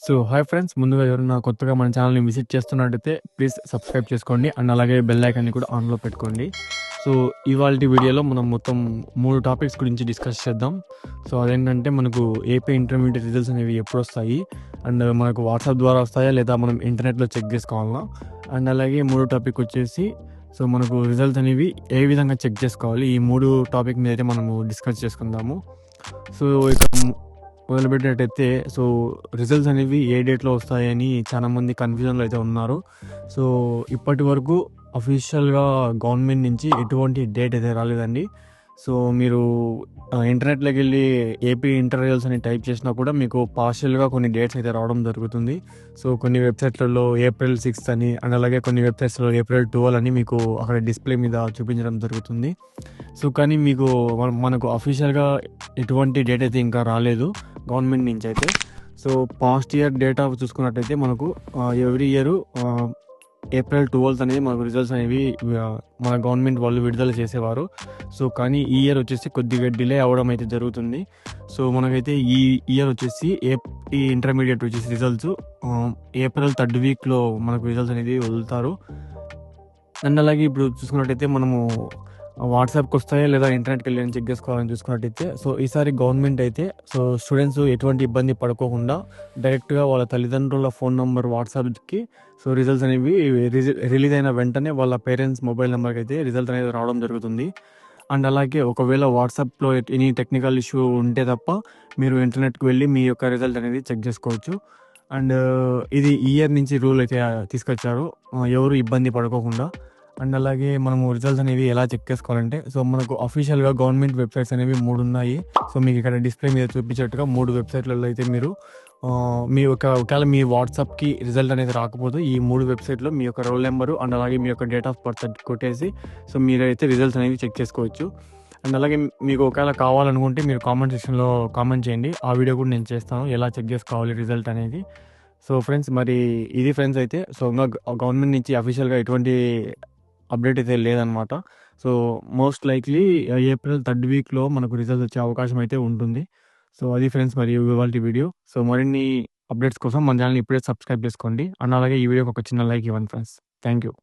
So hi friends, ముందుగా ఎవరైనా కొత్తగా మన ఛానల్ని విజిట్ చేస్తున్నట్టయితే ప్లీజ్ సబ్స్క్రైబ్ చేసుకోండి అండ్ అలాగే బెల్ ఐకాన్ని కూడా ఆన్లో పెట్టుకోండి. సో ఇవాళ వీడియోలో మనం మొత్తం 3 టాపిక్స్ గురించి డిస్కస్ చేద్దాం. సో అదేంటంటే మనకు ఏపీ ఇంటర్మీడియట్ రిజల్ట్స్ అనేవి ఎప్పుడు వస్తాయి, అండ్ మనకు వాట్సాప్ ద్వారా వస్తాయా లేదా మనం ఇంటర్నెట్లో చెక్ చేసుకోవాలా, అండ్ అలాగే 3 టాపిక్ వచ్చేసి సో మనకు రిజల్ట్స్ అనేవి ఏ విధంగా చెక్ చేసుకోవాలి. ఈ 3 టాపిక్ మీద అయితే మనము డిస్కస్ చేసుకుందాము. సో ఇక మొదలుపెట్టినట్టయితే సో రిజల్ట్స్ అనేవి ఏ డేట్లో వస్తాయని చాలామంది కన్ఫ్యూజన్లో అయితే ఉన్నారు. సో ఇప్పటి వరకు అఫీషియల్గా గవర్నమెంట్ నుంచి ఎటువంటి డేట్ అయితే రాలేదండి. సో మీరు ఇంటర్నెట్లోకి వెళ్ళి ఏపీ ఇంటర్ రిజల్ట్స్ అని టైప్ చేసినా కూడా మీకు పార్షియల్గా కొన్ని డేట్స్ అయితే రావడం జరుగుతుంది. సో కొన్ని వెబ్సైట్లలో April 6 అని అండ్ అలాగే కొన్ని వెబ్సైట్స్లో April 12 అని మీకు అక్కడ డిస్ప్లే మీద చూపించడం జరుగుతుంది. సో కానీ మీకు మనకు అఫీషియల్గా ఎటువంటి డేట్ అయితే ఇంకా రాలేదు గవర్నమెంట్ నుంచి అయితే. సో పాస్ట్ ఇయర్ డేటా చూసుకున్నట్టయితే మనకు ఎవ్రీ ఇయర్ April 12 అనేది మనకు రిజల్ట్స్ అనేవి మన గవర్నమెంట్ వాళ్ళు విడుదల చేసేవారు. సో కానీ ఈ ఇయర్ వచ్చేసి కొద్దిగా డిలే అవ్వడం అయితే జరుగుతుంది. సో మనకైతే ఈ ఇయర్ వచ్చేసి ఈ ఇంటర్మీడియట్ వచ్చేసి రిజల్ట్స్ April 3rd వీక్లో మనకు రిజల్ట్స్ అనేది వదులుతారు. అండ్ అలాగే ఇప్పుడు చూసుకున్నట్టయితే మనము వాట్సాప్కి వస్తాయా లేదా ఇంటర్నెట్కి వెళ్ళి చెక్ చేసుకోవాలని చూసుకున్నట్టయితే సో ఈసారి గవర్నమెంట్ అయితే సో స్టూడెంట్స్ ఎటువంటి ఇబ్బంది పడుకోకుండా డైరెక్ట్గా వాళ్ళ తల్లిదండ్రుల ఫోన్ నెంబర్ వాట్సాప్కి సో రిజల్ట్స్ అనేవి రిలీజ్ అయిన వెంటనే వాళ్ళ పేరెంట్స్ మొబైల్ నెంబర్కి అయితే రిజల్ట్ అనేది రావడం జరుగుతుంది. అండ్ అలాగే ఒకవేళ వాట్సాప్లో ఎనీ టెక్నికల్ ఇష్యూ ఉంటే తప్ప మీరు ఇంటర్నెట్కి వెళ్ళి మీ యొక్క రిజల్ట్ అనేది చెక్ చేసుకోవచ్చు. అండ్ ఇది ఈ ఇయర్ నుంచి రూల్ అయితే తీసుకొచ్చారు, ఎవరు ఇబ్బంది పడుకోకుండా. అండ్ అలాగే మనము రిజల్ట్స్ అనేవి ఎలా చెక్ చేసుకోవాలంటే సో మనకు అఫీషియల్గా గవర్నమెంట్ వెబ్సైట్స్ అనేవి 3 ఉన్నాయి. సో మీకు ఇక్కడ డిస్ప్లే మీద చూపించేట్టుగా 3 వెబ్సైట్లలో అయితే మీరు మీ యొక్క ఒకవేళ మీ వాట్సాప్కి రిజల్ట్ అనేది రాకపోతే ఈ 3 వెబ్సైట్లో మీ యొక్క రోల్ నెంబరు అండ్ అలాగే మీ యొక్క డేట్ ఆఫ్ బర్త్ కొట్టేసి సో మీరైతే రిజల్ట్స్ అనేవి చెక్ చేసుకోవచ్చు. అండ్ అలాగే మీకు ఒకవేళ కావాలనుకుంటే మీరు కామెంట్ సెక్షన్లో కామెంట్ చేయండి, ఆ వీడియో కూడా నేను చేస్తాను ఎలా చెక్ చేసుకోవాలి రిజల్ట్ అనేది. సో ఫ్రెండ్స్, మరి ఇది ఫ్రెండ్స్ అయితే సో ఇంకా గవర్నమెంట్ నుంచి అఫీషియల్గా ఎటువంటి అప్డేట్ అయితే లేదనమాట. So most likely April 3rd వీక్లో మనకు రిజల్ట్ వచ్చే అవకాశం అయితే ఉంటుంది. సో అది ఫ్రెండ్స్ మరి ఇవాళ వీడియో. సో మరిన్ని అప్డేట్స్ కోసం మన ఛానల్ ఇప్పుడే సబ్స్క్రైబ్ చేసుకోండి అండ్ అలాగే ఈ వీడియోకి ఒక చిన్న లైక్ ఇవ్వండి ఫ్రెండ్స్. Thank you.